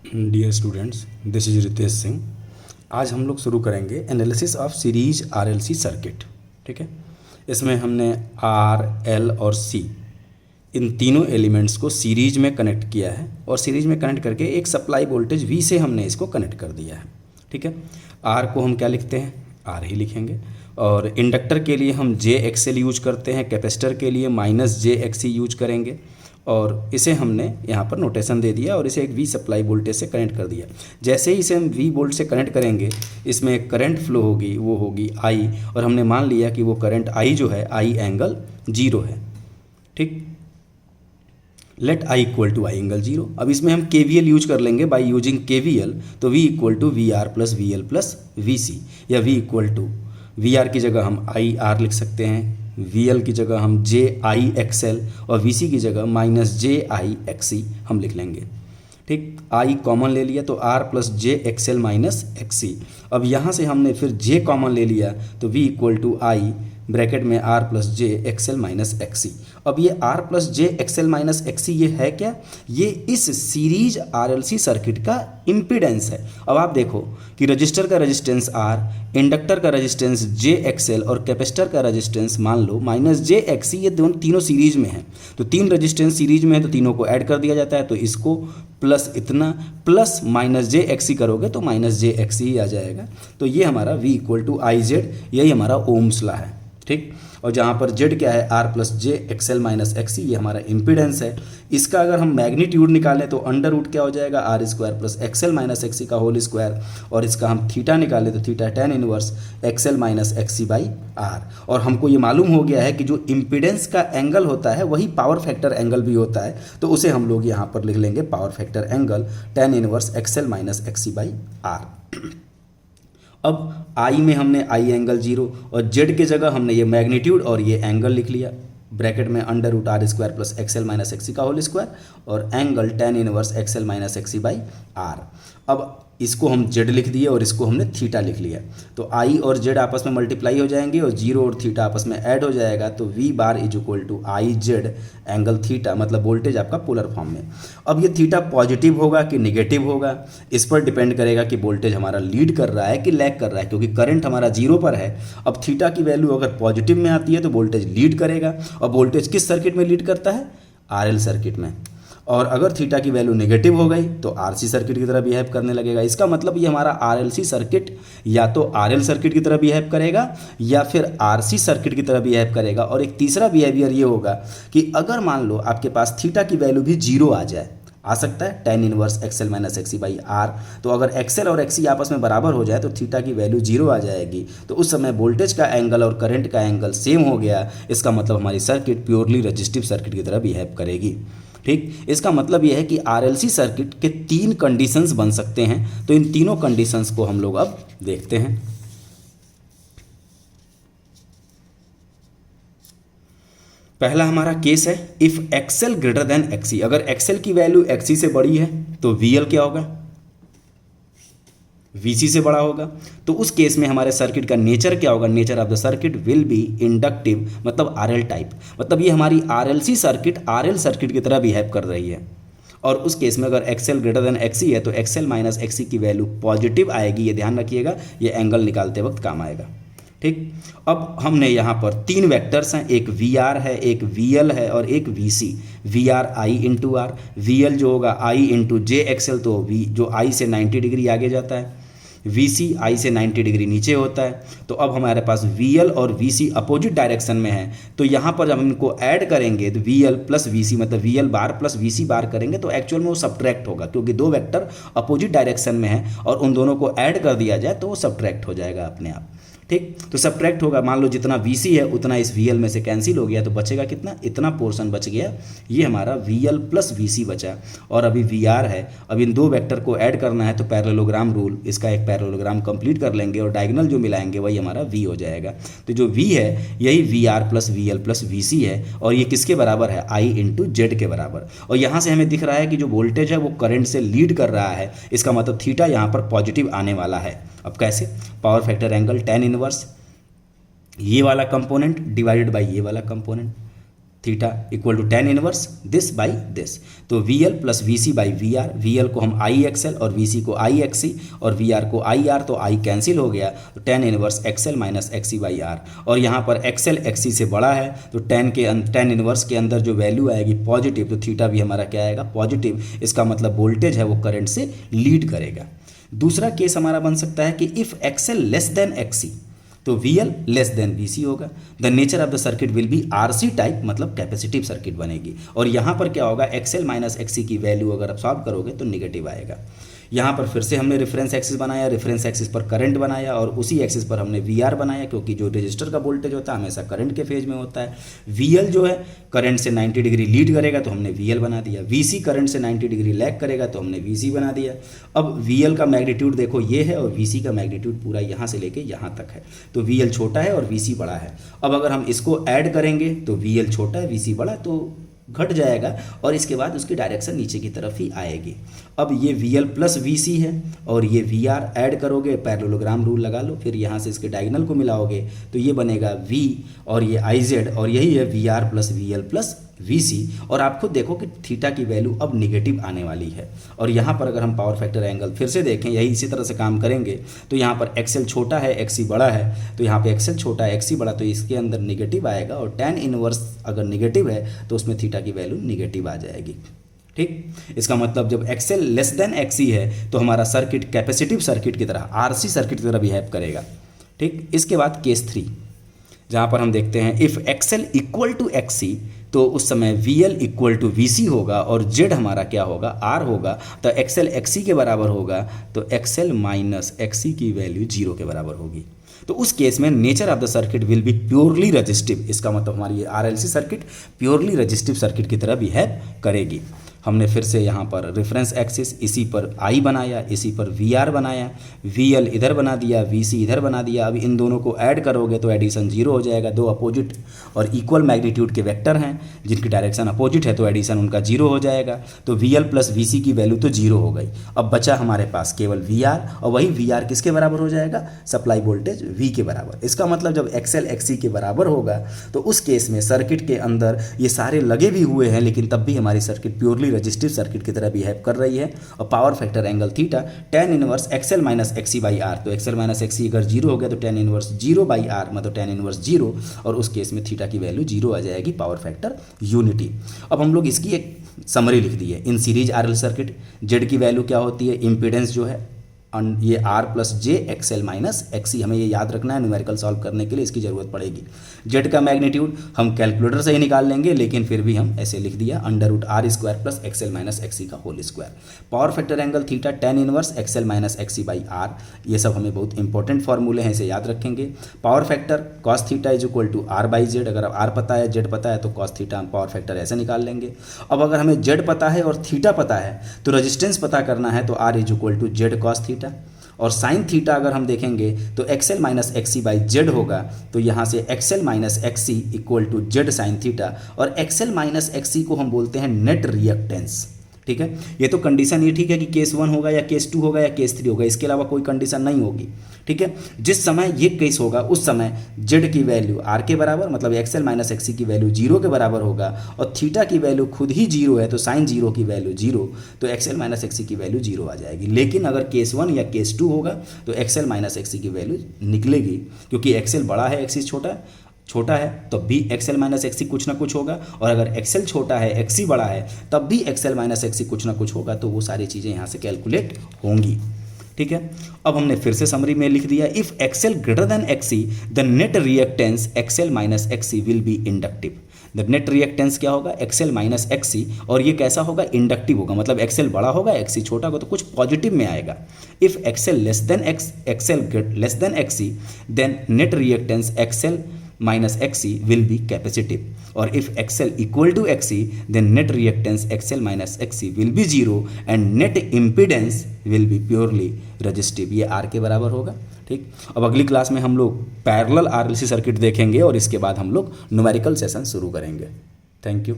Dear students, this is Ritesh Singh. आज हम लोग शुरू करेंगे analysis of series RLC circuit. ठीक है, इसमें हमने आर, एल और सी इन तीनों एलिमेंट्स को सीरीज में कनेक्ट किया है और सीरीज में कनेक्ट करके एक सप्लाई वोल्टेज वी से हमने इसको कनेक्ट कर दिया है। ठीक है, आर को हम क्या लिखते हैं, आर ही लिखेंगे। और इंडक्टर के लिए हम जे एक्सएल यूज करते हैं, कैपेसिटर के लिए माइनस जे एक्सी यूज करेंगे। और इसे हमने यहाँ पर नोटेशन दे दिया और इसे एक वी सप्लाई वोल्टेज से कनेक्ट कर दिया। जैसे ही इसे हम वी वोल्ट से कनेक्ट करेंगे, इसमें एक करंट फ्लो होगी, वो होगी आई, और हमने मान लिया कि वो करंट आई जो है, आई एंगल जीरो है। ठीक, let I equal to I angle zero. अब इसमें हम के वी एल यूज कर लेंगे by using K V L. तो V equal to V R plus V L plus V C, या V equal to V R की जगह हम आई आर लिख सकते हैं, वी एल की जगह हम जे आई एक्स एल और वी सी की जगह माइनस जे आई एक्स सी हम लिख लेंगे। ठीक, आई कॉमन ले लिया तो R plus J X L minus X C. अब यहाँ से हमने फिर जे कॉमन ले लिया तो V equal to I bracket में R plus J XL minus X C. अब ये R plus J XL minus XC ये है क्या, ये इस सीरीज आरएलसी सर्किट का इम्पीडेंस है। अब आप देखो कि रजिस्टर का रेजिस्टेंस आर, इंडक्टर का रेजिस्टेंस जे एक्सएल और कैपेसिटर का रेजिस्टेंस मान लो माइनस जे एक्सी, ये तीनों सीरीज में है। तो तीन रेजिस्टेंस सीरीज में है तो तीनों को ऐड कर दिया जाता है। तो इसको प्लस इतना प्लस माइनस जे एक्सी करोगे तो माइनस जे एक्सी ही आ जाएगा। तो ये हमारा V equal to I Z, यही हमारा ओम्स लॉ है। ठीक, और जहाँ पर जेड क्या है, R plus J XL minus XC, ये हमारा इम्पीडेंस है। इसका अगर हम मैग्नीट्यूड निकालें तो अंडर रूट क्या हो जाएगा, R square plus XL minus XC का होल स्क्वायर, और इसका हम थीटा निकालें तो theta tan inverse XL minus XC by R. और हमको ये मालूम हो गया है कि जो इम्पीडेंस का एंगल होता है वही पावर फैक्टर एंगल भी होता है। तो उसे हम लोग यहाँ पर लिख लेंगे power factor angle tan inverse XL minus XC by R. अब आई में हमने आई एंगल जीरो और जेड की जगह हमने ये मैग्नीट्यूड और ये एंगल लिख लिया, ब्रैकेट में under root R square plus XL minus XC का होल स्क्वायर और angle tan inverse XL minus XC by R. अब इसको हम जेड लिख दिए और इसको हमने थीटा लिख लिया। तो आई और जेड आपस में मल्टीप्लाई हो जाएंगे और जीरो और थीटा आपस में ऐड हो जाएगा। तो V bar is equal to I Z angle theta, मतलब वोल्टेज आपका पोलर फॉर्म में। अब ये थीटा पॉजिटिव होगा कि निगेटिव होगा, इस पर डिपेंड करेगा कि वोल्टेज हमारा लीड कर रहा है कि लैग कर रहा है, क्योंकि करंट हमारा जीरो पर है। अब थीटा की वैल्यू अगर पॉजिटिव में आती है तो वोल्टेज लीड करेगा, और वोल्टेज किस सर्किट में लीड करता है, आरएल सर्किट में। और अगर थीटा की वैल्यू नेगेटिव हो गई तो आरसी सर्किट की तरह बिहेव करने लगेगा। इसका मतलब ये हमारा आरएलसी सर्किट या तो आरएल सर्किट की तरह बिहेव करेगा या फिर आरसी सर्किट की तरह बिहेव करेगा। और एक तीसरा बिहेवियर ये होगा कि अगर मान लो आपके पास थीटा की वैल्यू भी जीरो आ जाए, आ सकता है tan inverse XL minus XC by R. तो अगर एक्सएल और एक्सी आपस में बराबर हो जाए तो थीटा की वैल्यू जीरो आ जाएगी। तो उस समय वोल्टेज का एंगल और करंट का एंगल सेम हो गया। इसका मतलब हमारी सर्किट प्योरली रजिस्टिव सर्किट की तरह बिहेव करेगी। ठीक, इसका मतलब यह है कि आरएलसी सर्किट के तीन कंडीशंस बन सकते हैं। तो इन तीनों कंडीशंस को हम लोग अब देखते हैं। पहला हमारा केस है if XL greater than XC. अगर एक्सएल की वैल्यू एक्सी से बड़ी है तो वीएल क्या होगा, वीसी से बड़ा होगा। तो उस केस में हमारे सर्किट का नेचर क्या होगा, nature of the circuit will be inductive, मतलब आरएल टाइप। मतलब ये हमारी आरएलसी सर्किट आरएल सर्किट की तरह बिहेव कर रही है। और उस केस में अगर एक्सएल ग्रेटर देन एक्सी है तो एक्सएल माइनस एक्सी की वैल्यू पॉजिटिव आएगी। ये ध्यान रखिएगा, ये एंगल निकालते वक्त काम आएगा। ठीक, अब हमने यहाँ पर तीन वेक्टर्स हैं, एक वी आर है, एक वी एल है और एक V C. V R I into R, V L जो होगा आई इंटू जे एक्सएल, तो वी जो आई से 90 डिग्री आगे जाता है, वी सी आई से 90 डिग्री नीचे होता है। तो अब हमारे पास वी एल और वी सी अपोजिट डायरेक्शन में है। तो यहाँ पर जब हम इनको ऐड करेंगे तो V L plus V C, मतलब V L bar plus V C bar करेंगे तो एक्चुअल में वो सब्ट्रैक्ट होगा, क्योंकि दो वेक्टर अपोजिट डायरेक्शन में है और उन दोनों को ऐड कर दिया जाए तो वो सब्ट्रैक्ट हो जाएगा अपने आप। ठीक, तो सब्ट्रैक्ट होगा, मान लो जितना VC है उतना इस VL में से कैंसिल हो गया तो बचेगा कितना, इतना पोर्शन बच गया। ये हमारा VL प्लस VC बचा। और अभी VR है, अब इन दो वेक्टर को ऐड करना है तो पैरेललोग्राम रूल, इसका एक पैरेललोग्राम कंप्लीट कर लेंगे और डायगोनल जो मिलाएंगे वही हमारा V हो जाएगा। तो जो V है यही VR plus VL plus VC है और ये किसके बराबर है, I इंटू जेड के बराबर। और यहाँ से हमें दिख रहा है कि जो वोल्टेज है वो करंट से लीड कर रहा है। इसका मतलब थीटा यहाँ पर पॉजिटिव आने वाला है। अब कैसे, power factor angle tan inverse ये वाला कंपोनेंट डिवाइडेड बाय ये वाला component, theta equal to tan inverse this by this. तो VL plus VC by VR, VL को हम IXL और VC को IXC और VR को IR, तो I कैंसिल हो गया, तो tan inverse XL minus XC by R। और यहाँ पर XL XC से बड़ा है तो tan इनवर्स के अंदर जो वैल्यू आएगी पॉजिटिव, तो थीटा भी हमारा क्या आएगा पॉजिटिव। इसका मतलब वोल्टेज है वो करंट से लीड करेगा। दूसरा केस हमारा बन सकता है कि if XL less than XC, तो VL लेस देन VC होगा। The nature of the circuit will be RC type, मतलब कैपेसिटिव सर्किट बनेगी। और यहाँ पर क्या होगा, XL माइनस XC की वैल्यू अगर आप सॉल्व करोगे तो निगेटिव आएगा। यहाँ पर फिर से हमने रेफरेंस एक्सिस बनाया, रेफरेंस एक्सिस पर करंट बनाया और उसी एक्सिस पर हमने VR बनाया, क्योंकि जो रजिस्टर का वोल्टेज होता है हमेशा करंट के फेज में होता है। VL जो है करंट से 90 डिग्री लीड करेगा तो हमने VL बना दिया, VC करंट से 90 डिग्री लैग करेगा तो हमने VC बना दिया। अब VL का मैग्नीट्यूड देखो ये है और VC का मैग्नीट्यूड पूरा यहाँ से लेके यहाँ तक है, तो VL छोटा है और VC बड़ा है। अब अगर हम इसको ऐड करेंगे तो VL छोटा है VC बड़ा, तो घट जाएगा और इसके बाद उसकी डायरेक्शन नीचे की तरफ ही आएगी। अब ये VL प्लस VC है और ये VR ऐड करोगे, पैरेललोग्राम रूल लगा लो, फिर यहाँ से इसके डायगोनल को मिलाओगे तो ये बनेगा V और ये IZ, और यही है VR plus VL plus VC। और आप खुद देखो कि थीटा की वैल्यू अब निगेटिव आने वाली है। और यहाँ पर अगर हम पावर फैक्टर एंगल फिर से देखें, यही इसी तरह से काम करेंगे, तो यहाँ पर XL छोटा है XC बड़ा है, तो यहाँ पे XL छोटा है XC बड़ा, तो इसके अंदर निगेटिव आएगा। और tan इनवर्स अगर निगेटिव है तो उसमें थीटा की वैल्यू निगेटिव आ जाएगी। ठीक, इसका मतलब जब XL लेस देन XC है तो हमारा सर्किट कैपेसिटिव सर्किट की तरह, RC सर्किट की तरह बिहेव करेगा। ठीक, इसके बाद केस 3 जहाँ पर हम देखते हैं if XL equal to XC, तो उस समय VL इक्वल टू VC होगा और Z हमारा क्या होगा R होगा, तो XL XC के बराबर होगा, तो XL माइनस XC की वैल्यू 0 के बराबर होगी। तो उस केस में nature of the circuit will be purely resistive. इसका मतलब हमारी ये RLC circuit purely resistive circuit की तरह बिहेव करेगी। हमने फिर से यहाँ पर रेफरेंस एक्सिस, इसी पर I बनाया, इसी पर VR बनाया, VL इधर बना दिया, VC इधर बना दिया। अब इन दोनों को ऐड करोगे तो एडिशन 0 हो जाएगा। दो अपोजिट और इक्वल मैग्नीट्यूड के वेक्टर हैं जिनकी डायरेक्शन अपोजिट है, तो एडिशन उनका 0 हो जाएगा। तो VL प्लस VC की वैल्यू तो 0 हो गई। अब बचा हमारे पास केवल VR, और वही VR किसके बराबर हो जाएगा, सप्लाई वोल्टेज V के बराबर। इसका मतलब जब XL XC के बराबर होगा तो उस केस में सर्किट के अंदर ये सारे लगे भी हुए हैं, लेकिन तब भी हमारी सर्किट प्योरली रजिस्टिव सर्किट की तरह बिहेव कर रही है। और power factor angle theta tan inverse XL minus XC by R, तो XL माइनस XC अगर 0 हो गया तो tan इनवर्स 0 बाई R, मतलब tan इनवर्स 0, और उस केस में थीटा की वैल्यू 0 आ जाएगी, पावर फैक्टर यूनिटी। अब हम लोग इसकी एक समरी लिख दी है। In series RL circuit Z की वैल्यू क्या होती है, इम्पीडेंस जो है ये R plus J XL minus XC, हमें ये याद रखना है, न्यूमेरिकल सॉल्व करने के लिए इसकी ज़रूरत पड़ेगी। Z का मैग्नीट्यूड हम कैलकुलेटर से ही निकाल लेंगे, लेकिन फिर भी हम ऐसे लिख दिया √R² plus XL minus XC का whole square. Power factor angle theta tan inverse XL minus XC by R, ये सब हमें बहुत इंपॉर्टेंट फॉर्मूले हैं, इसे याद रखेंगे। Power factor cos theta is equal to R by Z, अगर R पता है Z पता है तो cos थीटा हम पावर फैक्टर ऐसे निकाल लेंगे। अब अगर हमें Z पता है और थीटा पता है तो रेजिस्टेंस पता करना है, तो R is equal to Z cos theta. और साइन थीटा अगर हम देखेंगे तो XL minus XC by Z होगा, तो यहाँ से XL minus XC equal to Z sine theta. और XL माइनस XC को हम बोलते हैं नेट रिएक्टेंस। ठीक है, ये तो कंडीशन ये ठीक है कि केस 1 होगा या केस 2 होगा या केस 3 होगा, इसके अलावा कोई कंडीशन नहीं होगी। ठीक है, जिस समय ये केस होगा उस समय Z की वैल्यू R के बराबर, मतलब XL माइनस XC की वैल्यू 0 के बराबर होगा, और थीटा की वैल्यू खुद ही 0 है, तो साइन 0 की वैल्यू 0, तो XL माइनस XC की वैल्यू 0 आ जाएगी। लेकिन अगर केस 1 या केस 2 होगा तो XL माइनस XC की वैल्यू निकलेगी, क्योंकि XL बड़ा है XC छोटा है, तब भी XL माइनस XC कुछ ना कुछ होगा, और अगर XL छोटा है XC बड़ा है तब भी XL माइनस XC कुछ ना कुछ होगा, तो वो सारी चीज़ें यहाँ से कैलकुलेट होंगी। ठीक है, अब हमने फिर से समरी में लिख दिया, if XL greater than XC the net reactance XL minus XC will B inductive. The net reactance क्या होगा, XL माइनस XC, और ये कैसा होगा, इंडक्टिव होगा, मतलब XL बड़ा होगा XC छोटा होगा, तो कुछ पॉजिटिव में आएगा। If XL less than XC then net reactance XL minus XC will be capacitive, और if XL equal to XC then net reactance XL minus XC will be 0 and net impedance will be purely resistive. ये R के बराबर होगा। ठीक, अब अगली class में हम लोग पैरेलल RLC सर्किट देखेंगे और इसके बाद हम लोग न्यूमेरिकल सेशन शुरू करेंगे। Thank you.